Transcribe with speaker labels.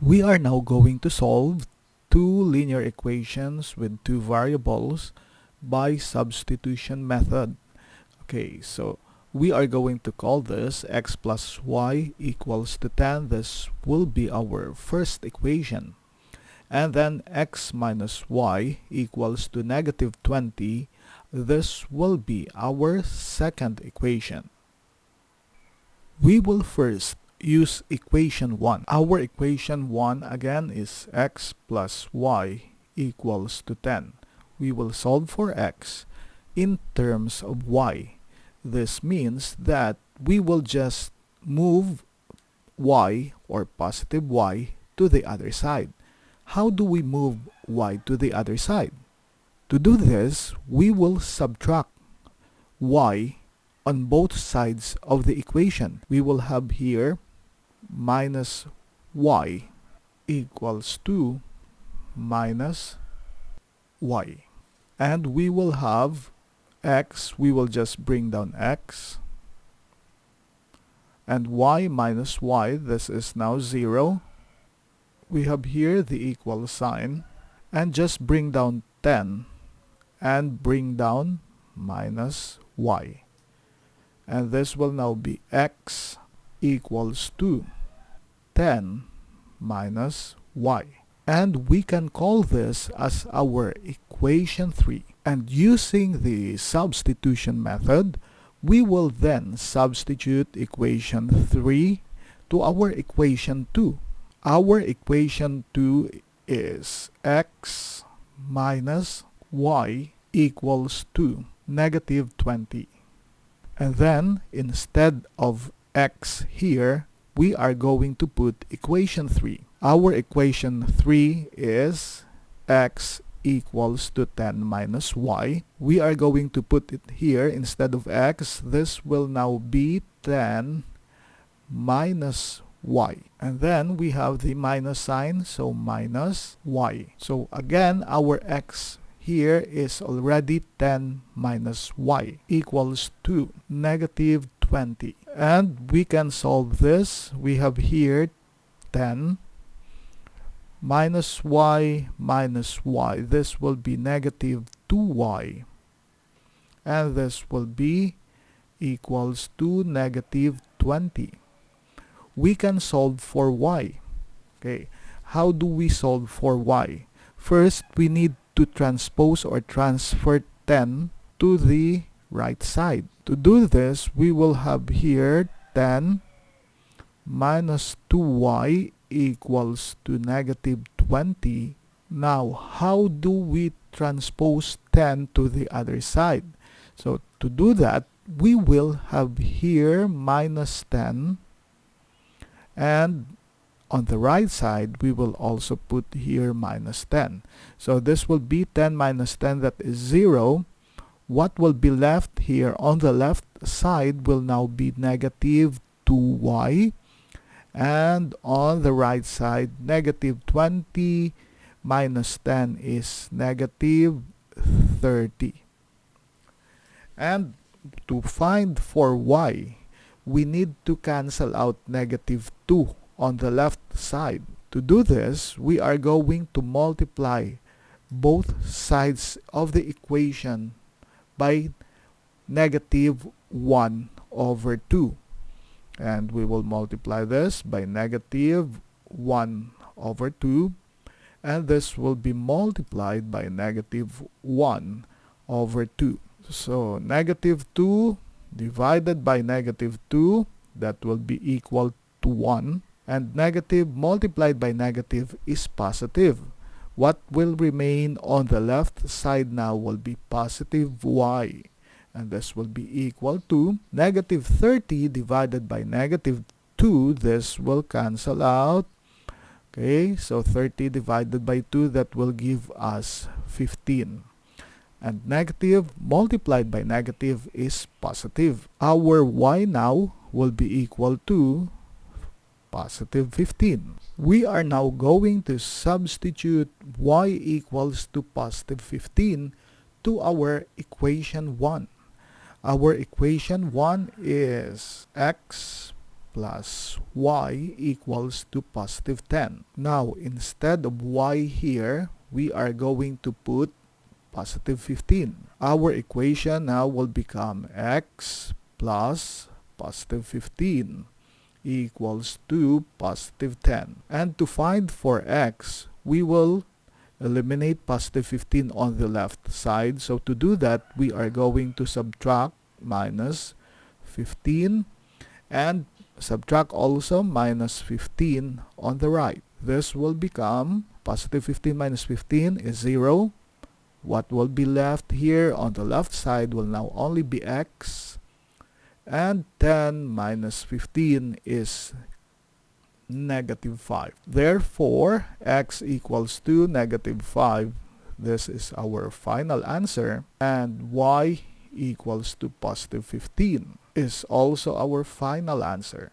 Speaker 1: We are now going to solve two linear equations with two variables by substitution method. Okay, so we are going to call this x plus y equals to 10. This will be our first equation. And then x minus y equals to negative 20. This will be our second equation. We will first use equation 1. Our equation 1 again is x plus y equals to 10. We will solve for x in terms of y. This means that we will just move y or positive y to the other side. How do we move y to the other side? To do this, we will subtract y on both sides of the equation. We will have here minus y equals to minus y. And we will have x, we will just bring down x. And y minus y, this is now 0. We have here the equal sign. And just bring down 10 and bring down minus y. And this will now be x equals to 10 minus y. And we can call this as our equation 3. And using the substitution method, we will then substitute equation 3 to our equation 2. Our equation 2 is x minus y equals to negative 20. And then instead of x here, we are going to put equation 3. Our equation 3 is x equals to 10 minus y. We are going to put it here instead of x. This will now be 10 minus y. And then we have the minus sign, so minus y. So again, our x here is already 10 minus y equals to negative 20. And we can solve this. We have here 10 minus y minus y. This will be negative 2y. And this will be equals to negative 20. We can solve for y. Okay, how do we solve for y? First, we need to transpose or transfer 10 to the right side. To do this, we will have here 10 minus 2y equals to negative 20. Now, how do we transpose 10 to the other side? So, to do that, we will have here minus 10. And on the right side, we will also put here minus 10. So this will be 10 minus 10, that is 0. What will be left here on the left side will now be negative 2y. And on the right side, negative 20 minus 10 is negative 30. And to find for y, we need to cancel out negative 2 on the left side. To do this, we are going to multiply both sides of the equation by negative 1 over 2. And we will multiply this by negative 1 over 2. And this will be multiplied by negative 1 over 2. So negative 2 divided by negative 2, that will be equal to 1. And negative multiplied by negative is positive. What will remain on the left side now will be positive y. And this will be equal to negative 30 divided by negative 2. This will cancel out. Okay, so 30 divided by 2, that will give us 15. And negative multiplied by negative is positive. Our y now will be equal to positive 15. We are now going to substitute y equals to positive 15 to our equation 1. Our equation 1 is x plus y equals to positive 10. Now, instead of y here, we are going to put positive 15. Our equation now will become x plus positive 15 equals to positive 10. And to find for x, we will eliminate positive 15 on the left side. So to do that, we are going to subtract minus 15 and subtract also minus 15 on the right. This will become positive 15 minus 15 is 0. What will be left here on the left side will now only be x, and 10 minus 15 is negative 5. Therefore, x equals to negative 5. This is our final answer. And y equals to positive 15 is also our final answer.